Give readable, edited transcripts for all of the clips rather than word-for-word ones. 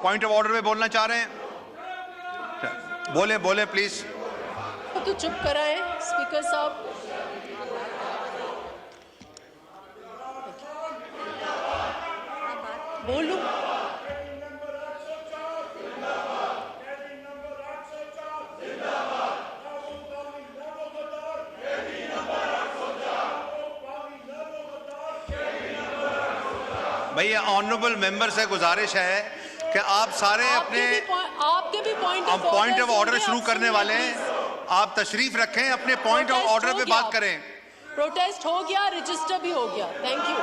आप point of order में बोलना चाह रहे हैं? बोले बोले प्लीज। तो चुप कराएं स्पीकर साहब। बोलूं? भैया ऑनरेबल मेंबर से गुजारिश है कि आप सारे अपने आपके भी पॉइंट ऑफ ऑर्डर शुरू करने वाले हैं, आप तशरीफ रखें, अपने पॉइंट ऑफ ऑर्डर पे बात करें। प्रोटेस्ट हो गया, रजिस्टर भी हो गया। Thank you.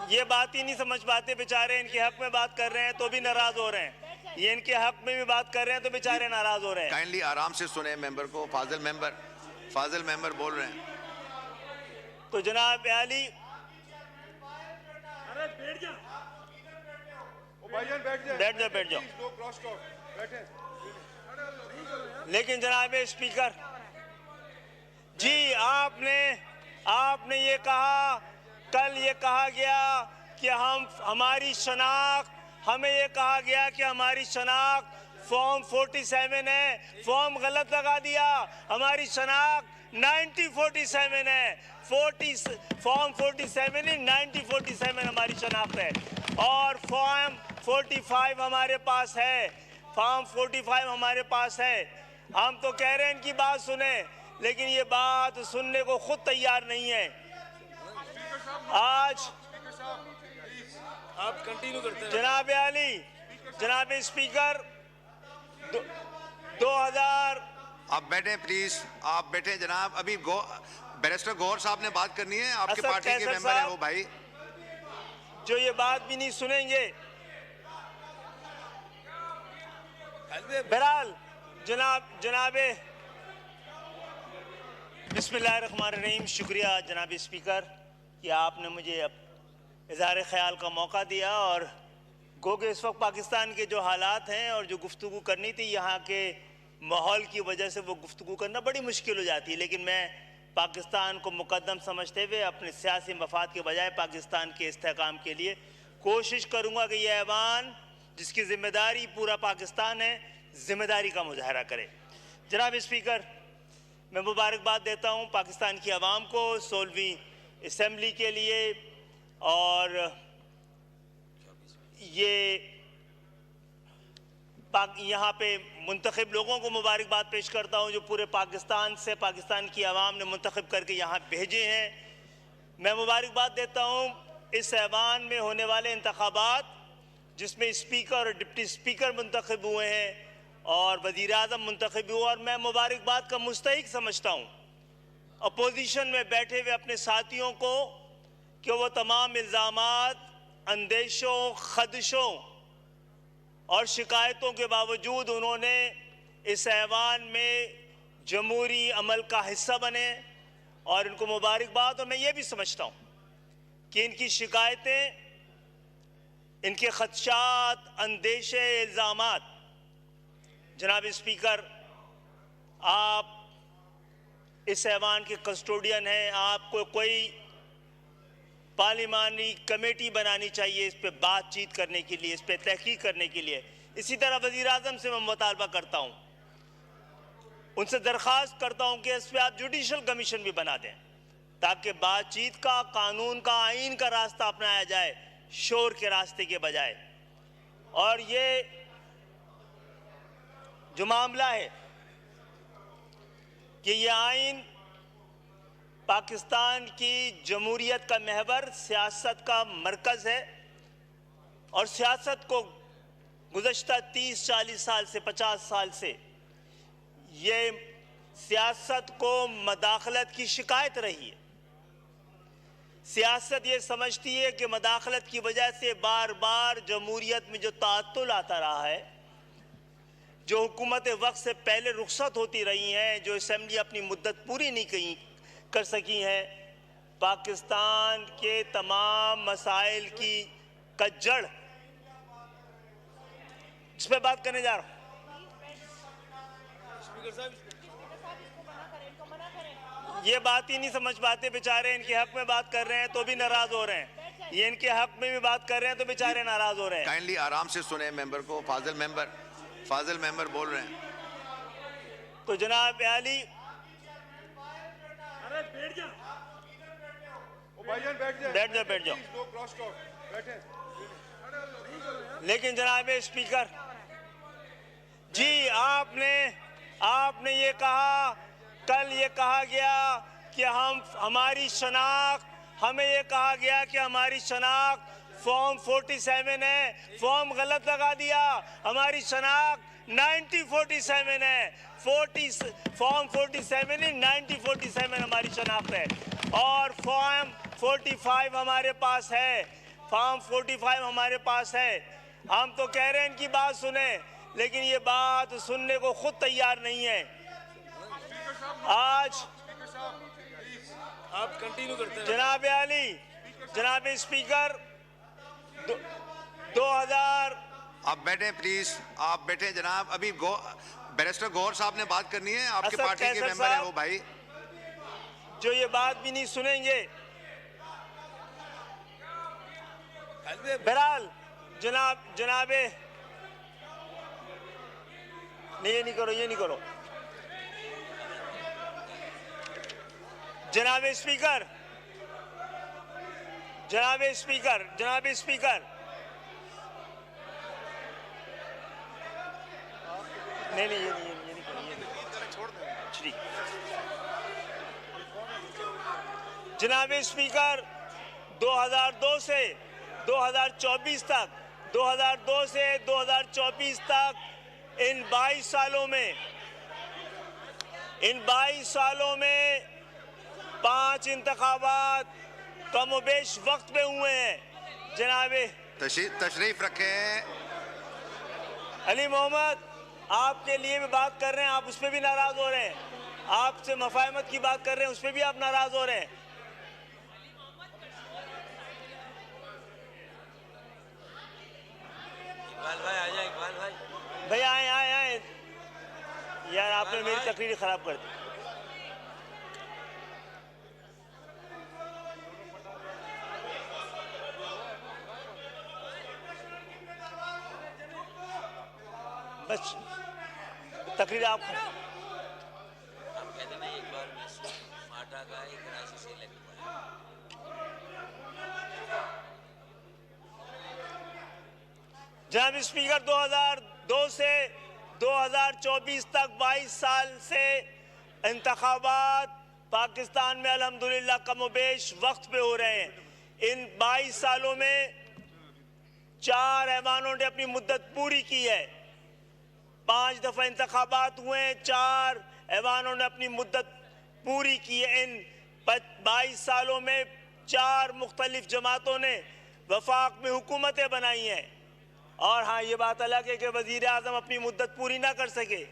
ये बात ही नहीं समझ पाते बेचारे, इनके हक में बात कर रहे हैं तो भी नाराज हो रहे हैं, ये इनके हक में भी बात कर रहे हैं तो बेचारे नाराज हो रहे हैं। काइंडली आराम से सुने मेंबर को। फाजिल मेंबर बोल रहे हैं। तो जनाब आली, बैठ जाओ। लेकिन जनाब स्पीकर जी, आपने ये कहा, कल ये कहा गया कि हमारी शनाख्त, हमें ये कहा गया कि हमारी शनाख्त फॉर्म 47 है, फॉर्म गलत लगा दिया। हमारी शनाख्त 9047 है, फॉर्म 47 नहीं 9047 हमारी शनाख्त है, और फॉर्म 45 हमारे पास है, फॉर्म 45 हमारे पास है। हम तो कह रहे हैं इनकी बात सुने, लेकिन ये बात सुनने को खुद तैयार नहीं है। आज आप कंटिन्यू करते हैं जनाब आली, जनाब स्पीकर 2000। आप बैठे प्लीज, आप बैठे जनाब। अभी बैरिस्टर गौहर साहब ने बात करनी है, आपके पार्टी के मेंबर हैं वो भाई, जो ये बात भी नहीं सुनेंगे। बहरहाल जनाब बिस्मिल्लाहिर्रहमानिर्रहीम। शुक्रिया जनाब स्पीकर कि आपने मुझे इज़हार ख्याल का मौका दिया, और गो के इस वक्त पाकिस्तान के जो हालात हैं और जो गुफ्तगू करनी थी, यहाँ के माहौल की वजह से वो गुफ्तगू करना बड़ी मुश्किल हो जाती है। लेकिन मैं पाकिस्तान को मुकद्दम समझते हुए अपने सियासी मफाद के बजाय पाकिस्तान के इस्तेहकाम के लिए कोशिश करूँगा कि यह ऐवान, जिसकी ज़िम्मेदारी पूरा पाकिस्तान है, ज़िम्मेदारी का मुजाहरा करे। जनाब स्पीकर, मैं मुबारकबाद देता हूँ पाकिस्तान की आवाम को 16वीं असम्बली के लिए, और ये यहाँ पे मुंतखब लोगों को मुबारकबाद पेश करता हूँ जो पूरे पाकिस्तान से पाकिस्तान की आवाम ने मुंतखब करके यहाँ भेजे हैं। मैं मुबारकबाद देता हूँ इस ऐवान में होने वाले इंतखाबात, जिसमें स्पीकर और डिप्टी स्पीकर मुंतखब हुए हैं और वज़ीर आज़म मुंतखब हुआ, और मैं मुबारकबाद का मुस्तहिक समझता हूँ अपोजिशन में बैठे हुए अपने साथियों को कि वो तमाम इल्ज़ामात, अंदेशों, खदशों और शिकायतों के बावजूद उन्होंने इस ऐवान में जमहूरी अमल का हिस्सा बने, और इनको मुबारकबाद। और मैं ये भी समझता हूँ कि इनकी शिकायतें, इनके खदशात, अंदेशे, इल्ज़ामात, जनाब स्पीकर आप इस ऐवान के कस्टोडियन हैं, आपको कोई पार्लिमानी कमेटी बनानी चाहिए इस पे बातचीत करने के लिए, इस पे तहकीक करने के लिए। इसी तरह वज़ीर आज़म से मैं मुतालबा करता हूँ, उनसे दरख्वास्त करता हूँ कि इस पे आप जुडिशल कमीशन भी बना दें, ताकि बातचीत का, कानून का, आइन का रास्ता अपनाया जाए, शोर के रास्ते के बजाय। और ये जो मामला है कि ये आइन पाकिस्तान की जमहूरियत का महवर, सियासत का मरकज़ है, और सियासत को गुज़श्ता 30-40 साल से, 50 साल से ये सियासत को मदाखलत की शिकायत रही है। सियासत ये समझती है कि मदाखलत की वजह से बार बार जमहूरियत में जो ताअत्तुल आता रहा है, जो हुकूमत वक्त से पहले रुखसत होती रही हैं, जो असम्बली अपनी मुद्दत पूरी नहीं कर सकी हैं, पाकिस्तान के तमाम मसाइल की जड़ इस पे बात करने जा रहा हूं। ये बात ही नहीं समझ पाते बेचारे, इनके हक में बात कर रहे हैं तो भी नाराज हो रहे हैं, ये इनके हक में भी बात कर रहे हैं तो बेचारे नाराज हो रहे हैं। काइंडली आराम से सुने मेंबर को। फाजिल मेंबर बोल रहे हैं। तो जनाब आली, बैठ जाओ। लेकिन जनाब स्पीकर जी, आपने ये कहा, कल ये कहा गया कि हमारी शनाख्त, हमें ये कहा गया कि हमारी शनाख्त फॉर्म 47 है, फॉर्म गलत लगा दिया। हमारी शनाख्त 9047 है, फॉर्म 47 नहीं 9047 हमारी शनाख्त है, और फॉर्म 45 हमारे पास है, फॉर्म 45 हमारे पास है। हम तो कह रहे हैं इनकी बात सुने, लेकिन ये बात सुनने को खुद तैयार नहीं है। आज आप कंटिन्यू करते हैं जनाब आली, जनाब स्पीकर 2000। आप बैठे प्लीज, आप बैठे जनाब। अभी बैरिस्टर गौहर साहब ने बात करनी है, आपके असद पार्टी के कैसर मेंबर हैं साहब, वो भाई। जो ये बात भी नहीं सुनेंगे। बहरहाल जनाबे नहीं, ये नहीं करो। जनाब स्पीकर नहीं, ये नहीं करो। जनाब स्पीकर 2002 से 2024 तक, 2002 से 2024 तक इन 22 सालों में 5 इंतखाबात कमोबेश वक्त पे हुए हैं। जनाबे तशरीफ रखें। अली मोहम्मद, आपके लिए भी बात कर रहे हैं, आप उस पर भी नाराज हो रहे हैं। आपसे मफाहमत की बात कर रहे हैं, उस पर भी आप नाराज हो रहे हैं। इकबाल भाई आ जाए, इकबाल भाई। भैया आए यार, आपने मेरी तकरीर खराब कर दी। बस तकरीर आप कहते ना एक बार में माटा का एक राशि से लगता है। जनाब स्पीकर 2002 से 2024 तक 22 साल से इंतखाबात पाकिस्तान में अल्हम्दुलिल्लाह कमोबेश वक्त पे हो रहे हैं। इन 22 सालों में 4 ऐवानों ने अपनी मुद्दत पूरी की है। 5 दफा इंतखाबात हुए, 4 ऐवानों ने अपनी मुद्दत पूरी की है। इन 22 सालों में 4 मुख्तलिफ जमातों ने वफाक में हुकूमतें बनाई हैं। और हाँ, ये बात अलग है कि वजीर आज़म अपनी मुद्दत पूरी ना कर सके।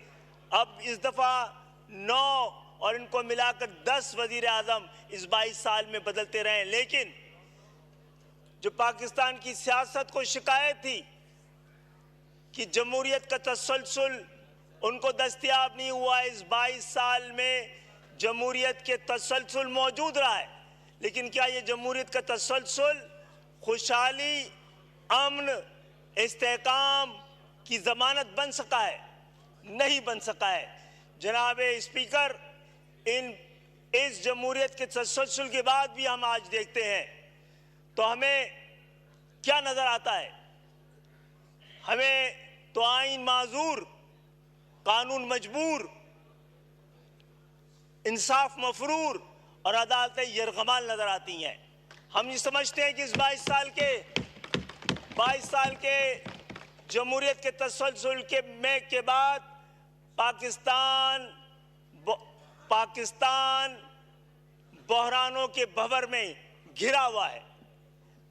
अब इस दफ़ा 9 और इनको मिलाकर 10 वजीर आज़म इस 22 साल में बदलते रहे। लेकिन जो पाकिस्तान की सियासत को शिकायत थी कि जमहूरियत का तसलसल उनको दस्तयाब नहीं हुआ, इस 22 साल में जमहूरियत के तसलसल मौजूद रहा है। लेकिन क्या ये जमहूरियत का तसलसल खुशहाली, अमन, इस्तेहकाम की जमानत बन सका है? नहीं बन सका है। जनाब स्पीकर, इस जमहूरियत के तसलसल के बाद भी हम आज देखते हैं तो हमें क्या नजर आता है? हमें तो आईन माजूर, कानून मजबूर, इंसाफ मफरूर और अदालतें यरगमाल नजर आती हैं। हम ये समझते हैं कि इस 22 साल के जमहूरियत के तसलसल के बाद पाकिस्तान बहरानों के भंवर में घिरा हुआ है।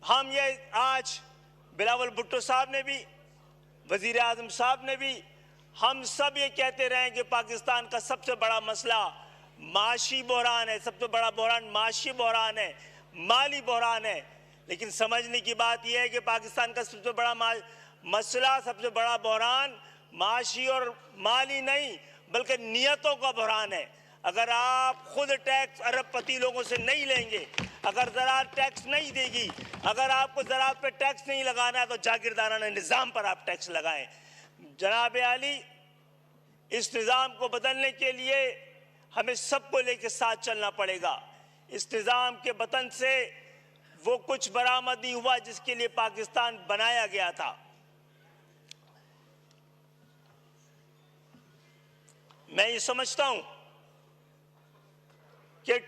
हम ये आज बिलावल भुट्टो साहब ने भी, वजीर आज़म साहब ने भी, हम सब ये कहते रहे कि पाकिस्तान का सबसे बड़ा मसला माशी बहरान है, सबसे बड़ा बहरान माशी बहरान है, माली बहरान है। लेकिन समझने की बात यह है कि पाकिस्तान का सबसे बड़ा मसला सबसे बड़ा बहरान माशी और माली नहीं बल्कि नियतों का बहरान है। अगर आप खुद टैक्स अरबपति लोगों से नहीं लेंगे, अगर ज़राअत टैक्स नहीं देगी, अगर आपको ज़राअत पे टैक्स नहीं लगाना है तो जागीरदाराना निज़ाम पर आप टैक्स लगाएं। जनाब आली, इस निज़ाम को बदलने के लिए हमें सबको लेकर साथ चलना पड़ेगा। इस निज़ाम के बतन से वो कुछ बरामद नहीं हुआ जिसके लिए पाकिस्तान बनाया गया था। मैं ये समझता हूं कि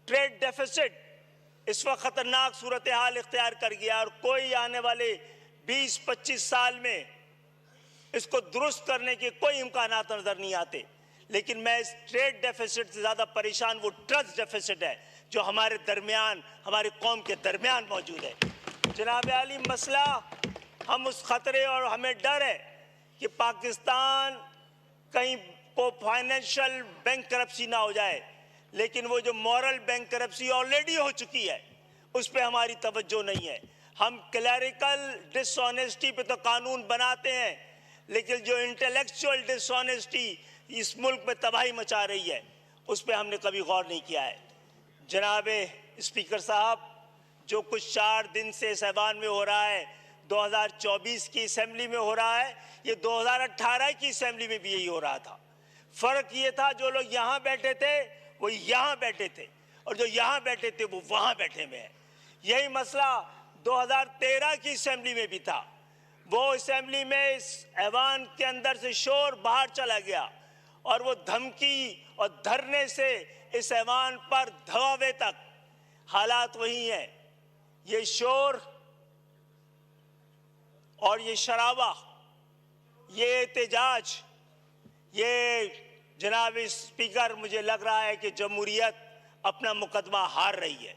ट्रेड डेफिसिट इस वक्त खतरनाक सूरत हाल इख्तियार कर गया और कोई आने वाले 20-25 साल में इसको दुरुस्त करने के कोई इम्कानात नजर नहीं आते। लेकिन मैं इस ट्रेड डेफिसिट से ज़्यादा परेशान वो ट्रस्ट डेफिसिट है जो हमारे दरमियान, हमारी कौम के दरमियान मौजूद है। जनाब आली, मसला हम उस खतरे और हमें डर है कि पाकिस्तान कहीं को फाइनेंशियल बैंक करप्सी ना हो जाए, लेकिन वो जो मॉरल बैंक करप्सी ऑलरेडी हो चुकी है उस पर हमारी तवज्जो नहीं है। हम क्लैरिकल डिसऑनेस्टी पे तो कानून बनाते हैं, लेकिन जो इंटेलेक्चुअल डिसऑनेस्टी इस मुल्क में तबाही मचा रही है उस पर हमने कभी गौर नहीं किया है। जनाब स्पीकर साहब, जो कुछ 4 दिन से इस ऐवान में हो रहा है, 2024 की असेंबली में हो रहा है, ये 2018 की असेंबली में भी यही हो रहा था। फर्क ये था जो लोग यहाँ बैठे थे वो यहाँ बैठे थे और जो यहाँ बैठे थे वो वहाँ बैठे में है। यही मसला 2013 की असेंबली में भी था। वो असेंबली में इस ऐवान के अंदर से शोर बाहर चला गया और वो धमकी और धरने से इस ऐवान पर धवावे तक हालात वही हैं। ये शोर और ये शराबा, ये एहतजाज, ये जनाब स्पीकर, मुझे लग रहा है कि जमहूरियत अपना मुकदमा हार रही है।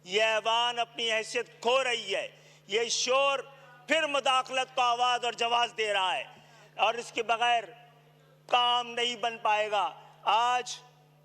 ये ऐवान अपनी हैसियत खो रही है। ये शोर फिर मुदाखलत को आवाज़ और जवाब दे रहा है और इसके बगैर काम नहीं बन पाएगा। आज